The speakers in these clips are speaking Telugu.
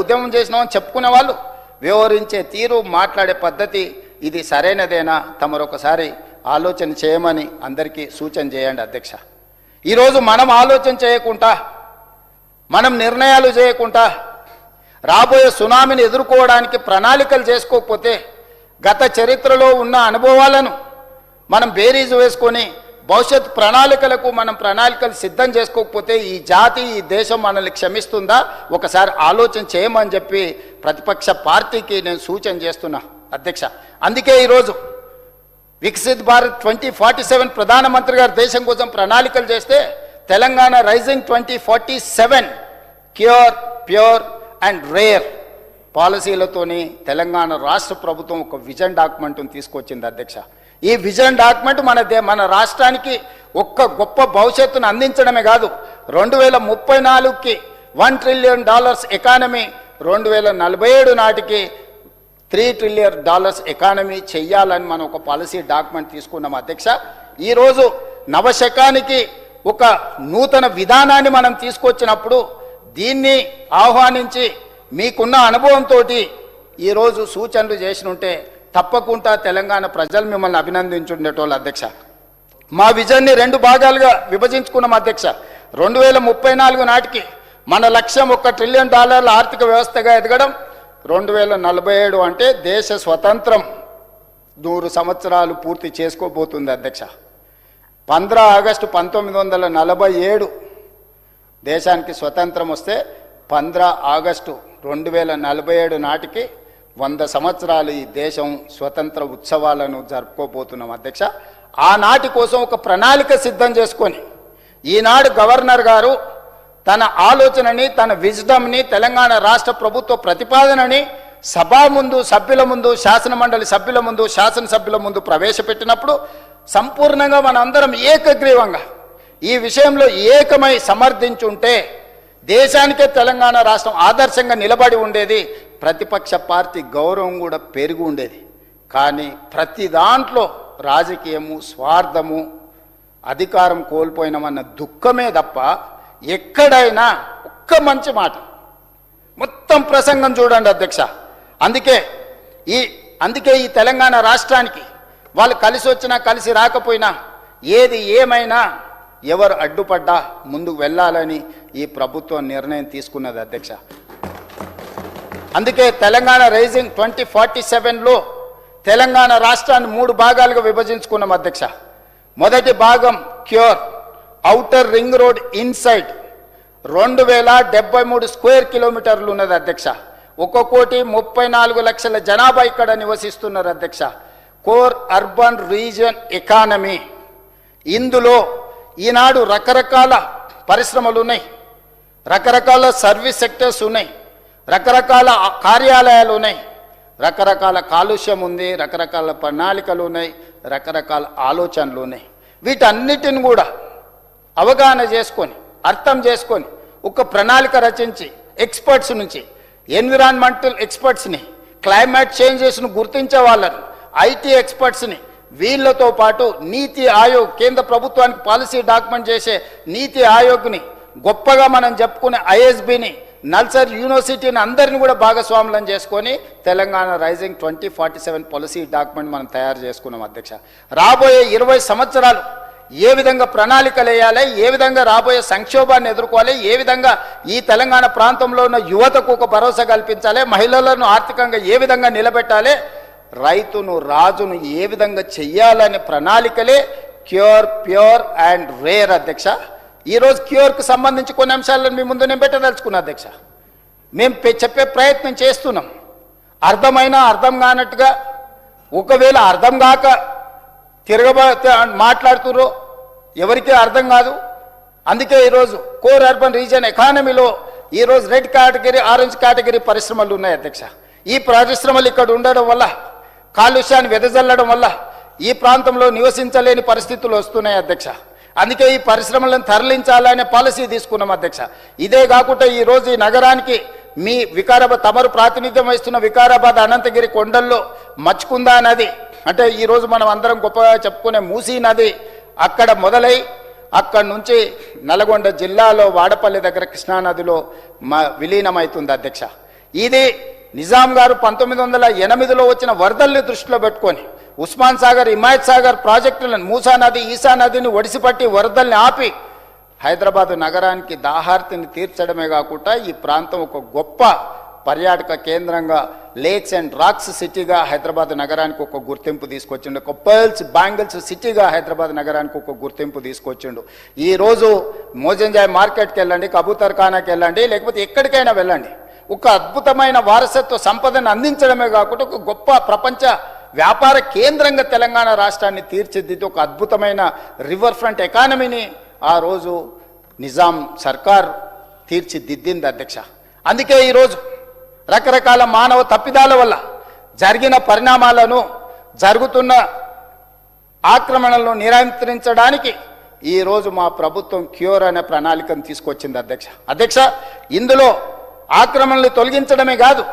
ఉద్యమం చేసినామని చెప్పుకునే వాళ్ళు వ్యవహరించే తీరు, మాట్లాడే పద్ధతి ఇది సరైనదేనా? తమరొకసారి ఆలోచన చేయమని అందరికీ సూచన చేయండి అధ్యక్ష. ఈరోజు మనం ఆలోచన చేయకుండా, మనం నిర్ణయాలు చేయకుండా రాబోయే సునామీని ఎదుర్కోవడానికి ప్రణాళికలు చేసుకోకపోతే, గత చరిత్రలో ఉన్న అనుభవాలను మనం బేరీజు వేసుకొని భవిష్యత్ ప్రణాళికలకు మనం ప్రణాళికలు సిద్ధం చేసుకోకపోతే ఈ జాతి, ఈ దేశం మనల్ని క్షమిస్తుందా? ఒకసారి ఆలోచన చేయమని చెప్పి ప్రతిపక్ష పార్టీకి నేను సూచన చేస్తున్నా అధ్యక్ష. అందుకే ఈరోజు వికసిత్ భారత్ 2047 ప్రధానమంత్రి గారు దేశం కోసం ప్రణాళికలు చేస్తే Telangana rising 2047 cure, pure and rare పాలసీలతోని తెలంగాణ రాష్ట్ర ప్రభుత్వం ఒక విజన్ డాక్యుమెంట్ను తీసుకొచ్చింది అధ్యక్ష. ఈ విజన్ డాక్యుమెంట్ మన రాష్ట్రానికి ఒక్క గొప్ప భవిష్యత్తును అందించడమే కాదు, 2034కి $1 ట్రిలియన్ ఎకానమీ, 2047 నాటికి $3 ట్రిలియన్ ఎకానమీ చెయ్యాలని మనం ఒక పాలసీ డాక్యుమెంట్ తీసుకున్నాం అధ్యక్ష. ఈరోజు నవశకానికి ఒక నూతన విధానాన్ని మనం తీసుకొచ్చినప్పుడు దీన్ని ఆహ్వానించి మీకున్న అనుభవంతో ఈరోజు సూచనలు చేసినుంటే తప్పకుండా తెలంగాణ ప్రజలు మిమ్మల్ని అభినందించుండేటోళ్ళు అధ్యక్ష. మా విజన్ని 2 భాగాలుగా విభజించుకున్నాం అధ్యక్ష. 2034 నాటికి మన లక్ష్యం $1 ట్రిలియన్ ఆర్థిక వ్యవస్థగా ఎదగడం, 2047 అంటే దేశ స్వతంత్రం 100 సంవత్సరాలు పూర్తి చేసుకోబోతుంది అధ్యక్ష. 15 ఆగస్టు 1947 దేశానికి స్వతంత్రం వస్తే 15 ఆగస్టు 2047 నాటికి 100 సంవత్సరాలు ఈ దేశం స్వతంత్ర ఉత్సవాలను జరుపుకోబోతున్నాం అధ్యక్ష. ఆనాటి కోసం ఒక ప్రణాళిక సిద్ధం చేసుకొని ఈనాడు గవర్నర్ గారు తన ఆలోచనని, తన విజ్డమ్ని, తెలంగాణ రాష్ట్ర ప్రభుత్వ ప్రతిపాదనని సభా ముందు, సభ్యుల ముందు, శాసనమండలి సభ్యుల ముందు, శాసనసభ్యుల ముందు ప్రవేశపెట్టినప్పుడు సంపూర్ణంగా మనందరం ఏకగ్రీవంగా ఈ విషయంలో ఏకమై సమర్థించుంటే దేశానికే తెలంగాణ రాష్ట్రం ఆదర్శంగా నిలబడి ఉండేది, ప్రతిపక్ష పార్టీ గౌరవం కూడా పెరిగి ఉండేది. కానీ ప్రతి దాంట్లో రాజకీయము, స్వార్థము, అధికారం కోల్పోయినామన్న దుఃఖమే తప్ప ఎక్కడైనా ఒక్క మంచి మాట, మొత్తం ప్రసంగం చూడండి అధ్యక్ష. అందుకే ఈ తెలంగాణ రాష్ట్రానికి వాళ్ళు కలిసి వచ్చినా కలిసి రాకపోయినా, ఏది ఏమైనా, ఎవరు అడ్డుపడ్డా ముందుకు వెళ్ళాలని ఈ ప్రభుత్వం నిర్ణయం తీసుకున్నది అధ్యక్ష. అందుకే తెలంగాణ రైజింగ్ 2047లో తెలంగాణ రాష్ట్రాన్ని 3 భాగాలుగా విభజించుకున్నాం అధ్యక్ష. మొదటి భాగం cure, outer ring road inside 2073 square కిలోమీటర్లు ఉన్నది అధ్యక్ష. 1,34,00,000 జనాభా ఇక్కడ నివసిస్తున్నారు అధ్యక్ష. కోర్ అర్బన్ రీజియన్ ఎకానమీ, ఇందులో ఈనాడు రకరకాల పరిశ్రమలు ఉన్నాయి, రకరకాల సర్వీస్ సెక్టర్స్ ఉన్నాయి, రకరకాల కార్యాలయాలు ఉన్నాయి, రకరకాల కాలుష్యం ఉంది, రకరకాల ప్రణాళికలు ఉన్నాయి, రకరకాల ఆలోచనలు ఉన్నాయి. వీటన్నిటిని కూడా అవగాహన చేసుకొని, అర్థం చేసుకొని ఒక ప్రణాళిక రచించి ఎక్స్పర్ట్స్ నుంచి, ఎన్విరాన్మెంటల్ ఎక్స్పర్ట్స్ని, క్లైమేట్ చేంజెస్ను గుర్తించే వాళ్ళని, ఐటీ ఎక్స్పర్ట్స్ని, వీళ్ళతో పాటు నీతి ఆయోగ్, కేంద్ర ప్రభుత్వానికి పాలసీ డాక్యుమెంట్ చేసే నీతి ఆయోగ్ని, గొప్పగా మనం చెప్పుకునే ఐఎస్బిని, నల్సార్ యూనివర్సిటీని అందరిని కూడా భాగస్వాములను చేసుకొని తెలంగాణ రైజింగ్ 2047 పాలసీ డాక్యుమెంట్ మనం తయారు చేసుకున్నాం అధ్యక్ష. రాబోయే 20 సంవత్సరాలు ఏ విధంగా ప్రణాళికలు వేయాలి, ఏ విధంగా రాబోయే సంక్షోభాన్ని ఎదుర్కోవాలి, ఏ విధంగా ఈ తెలంగాణ ప్రాంతంలో ఉన్న యువతకు ఒక భరోసా కల్పించాలి, మహిళలను ఆర్థికంగా ఏ విధంగా నిలబెట్టాలి, రైతును, రాజును ఏ విధంగా చెయ్యాలనే ప్రణాళికలే క్యూర్, ప్యూర్ అండ్ రేర్ అధ్యక్ష. ఈరోజు క్యూర్కు సంబంధించి కొన్ని అంశాలను మీ ముందు నేను పెట్టదలుచుకున్నా అధ్యక్ష. మేము చెప్పే ప్రయత్నం చేస్తున్నాం, అర్థమైనా అర్థం కానట్టుగా, ఒకవేళ అర్థం కాక మాట్లాడుతుర్రో ఎవరికీ అర్థం కాదు. అందుకే ఈరోజు కోర్ అర్బన్ రీజియన్ ఎకానమీలో ఈరోజు రెడ్ కేటగిరీ, ఆరెంజ్ కేటగిరీ పరిశ్రమలు ఉన్నాయి అధ్యక్ష. ఈ పరిశ్రమలు ఇక్కడ ఉండడం వల్ల, కాలుష్యాన్ని వెదజల్లడం వల్ల ఈ ప్రాంతంలో నివసించలేని పరిస్థితులు వస్తున్నాయి అధ్యక్ష. అందుకే ఈ పరిశ్రమలను తరలించాలనే పాలసీ తీసుకున్నాం అధ్యక్ష. ఇదే కాకుండా ఈరోజు ఈ నగరానికి మీ వికారాబాద్, తమరు ప్రాతినిధ్యం వహిస్తున్న వికారాబాద్ అనంతగిరి కొండల్లో మచ్కుందా నది, అంటే ఈరోజు మనం అందరం గొప్పగా చెప్పుకునే మూసీ నది అక్కడ మొదలై అక్కడి నుంచి నల్గొండ జిల్లాలో వాడపల్లి దగ్గర కృష్ణానదిలో విలీనమవుతుంది అధ్యక్ష. ఇది నిజాం గారు 1908లో వచ్చిన వరదల్ని దృష్టిలో పెట్టుకొని ఉస్మాన్ సాగర్, హిమాయత్ సాగర్ ప్రాజెక్టులను, మూసా నది, ఈసా నదిని ఒడిసిపట్టి వరదల్ని ఆపి హైదరాబాద్ నగరానికి దాహార్తిని తీర్చడమే కాకుండా ఈ ప్రాంతం ఒక గొప్ప పర్యాటక కేంద్రంగా, లేక్స్ అండ్ రాక్స్ సిటీగా హైదరాబాద్ నగరానికి ఒక గుర్తింపు తీసుకొచ్చిండు. ఒక పర్ల్స్ బ్యాంగిల్స్ సిటీగా హైదరాబాద్ నగరానికి ఒక గుర్తింపు తీసుకొచ్చిండు. ఈరోజు మోజంజాయ్ మార్కెట్కి వెళ్ళండి, కబూతర్ ఖానాకి వెళ్ళండి, లేకపోతే ఎక్కడికైనా వెళ్ళండి, ఒక అద్భుతమైన వారసత్వ సంపదను అందించడమే కాకుండా ఒక గొప్ప ప్రపంచ వ్యాపార కేంద్రంగా తెలంగాణ రాష్ట్రాన్ని తీర్చిదిద్ది ఒక అద్భుతమైన రివర్ ఫ్రంట్ ఎకానమీని ఆ రోజు నిజాం సర్కార్ తీర్చిదిద్దింది అధ్యక్ష. అందుకే ఈరోజు రకరకాల మానవ తప్పిదాల వల్ల జరిగిన పరిణామాలను, జరుగుతున్న ఆక్రమణలను నియంత్రించడానికి ఈరోజు మా ప్రభుత్వం క్యూర్ అనే ప్రణాళికను తీసుకొచ్చింది అధ్యక్ష. ఇందులో ఆక్రమణలు తొలగించడమే కాదు,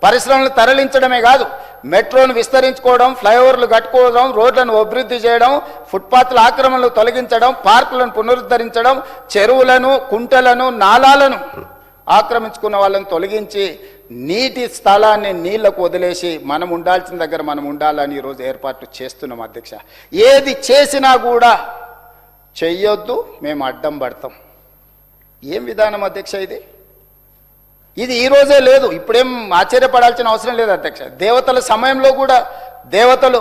పరిశ్రమలు తరలించడమే కాదు, మెట్రోను విస్తరించుకోవడం, ఫ్లైఓవర్లు కట్టుకోవడం, రోడ్లను అభివృద్ధి చేయడం, ఫుట్పాత్ల ఆక్రమణలు తొలగించడం, పార్కులను పునరుద్ధరించడం, చెరువులను, కుంటలను, నాలాలను ఆక్రమించుకున్న వాళ్ళని తొలగించి నీటి స్థలాన్ని నీళ్లకు వదిలేసి మనం ఉండాల్సిన దగ్గర మనం ఉండాలని ఈరోజు ఏర్పాట్లు చేస్తున్నాం అధ్యక్ష. ఏది చేసినా కూడా చెయ్యొద్దు, మేము అడ్డం పడతాం. ఏం విధానం అధ్యక్ష ఇది? ఇది ఈరోజే లేదు, ఇప్పుడేం ఆశ్చర్యపడాల్సిన అవసరం లేదు అధ్యక్ష. దేవతల సమయంలో కూడా దేవతలు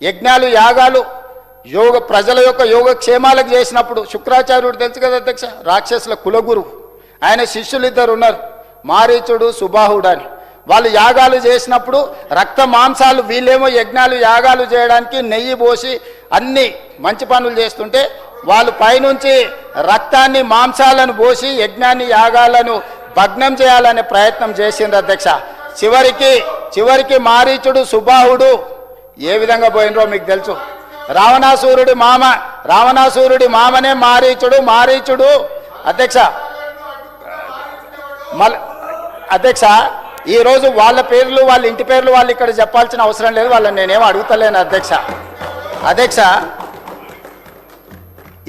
యజ్ఞాలు, యాగాలు, ప్రజల యొక్క యోగక్షేమాలకు చేసినప్పుడు శుక్రాచార్యుడు తెలుసు కదా అధ్యక్ష, రాక్షసుల కులగురు, ఆయన శిష్యులు ఇద్దరు ఉన్నారు, మారీచుడు, సుబాహుడు అని. వాళ్ళు యాగాలు చేసినప్పుడు రక్త మాంసాలు, వీళ్ళేమో యజ్ఞాలు, యాగాలు చేయడానికి నెయ్యి పోసి అన్ని మంచి పనులు చేస్తుంటే వాళ్ళు పైనుంచి రక్తాన్ని, మాంసాలను పోసి యజ్ఞాన్ని, యాగాలను భగ్నం చేయాలనే ప్రయత్నం చేసింది అధ్యక్ష. చివరికి మారీచుడు, సుబాహుడు ఏ విధంగా పోయినరో మీకు తెలుసు. రావణాసురుడి మామనే మారీచుడు అధ్యక్ష. ఈరోజు వాళ్ళ పేర్లు, వాళ్ళ ఇంటి పేర్లు వాళ్ళు ఇక్కడ చెప్పాల్సిన అవసరం లేదు, వాళ్ళని నేనేం అడుగుతలేను అధ్యక్ష.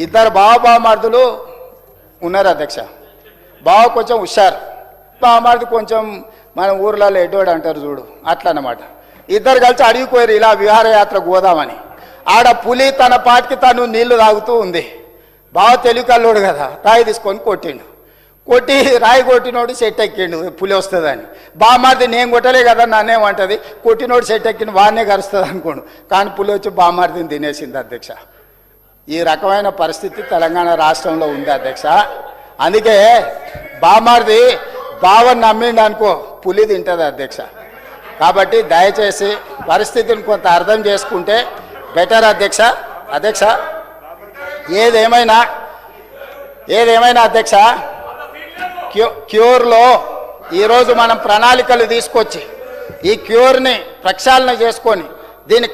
ఇద్దరు బావబామార్దులు ఉన్నారు అధ్యక్ష. బావ కొంచెం హుషారు, బామార్ది కొంచెం మన ఊర్లలో ఎడ్డోడు అంటారు చూడు, అట్లా అన్నమాట. ఇద్దరు కలిసి అడిగిపోయారు ఇలా విహారయాత్ర పోదామని. ఆడ పులి తన పాటికి తను నీళ్లు తాగుతూ ఉంది. బావ తెలివికల్లోడు కదా, రాయి తీసుకొని కొట్టి రాయి కొట్టినోడు సెట్ ఎక్కిండు పులి వస్తుందని. బామార్ది నేను కొట్టలే కదా నన్నేమంటది, కొట్టినోడు సెట్ ఎక్కిండు వాడినే కరుస్తుంది అనుకోండు, కానీ పులి వచ్చి బామార్దిని తినేసింది అధ్యక్ష. ఈ రకమైన పరిస్థితి తెలంగాణ రాష్ట్రంలో ఉంది అధ్యక్ష. అందుకే బామార్ది బావని నమ్మిండు అనుకో, పులి తింటుంది అధ్యక్ష. కాబట్టి దయచేసి పరిస్థితిని కొంత అర్థం చేసుకుంటే బెటర్ అధ్యక్ష. ఏదేమైనా అధ్యక్ష, క్యూర్లో ఈరోజు మనం ప్రణాళికలు తీసుకొచ్చి ఈ క్యూర్ని ప్రక్షాళన చేసుకొని దీన్ని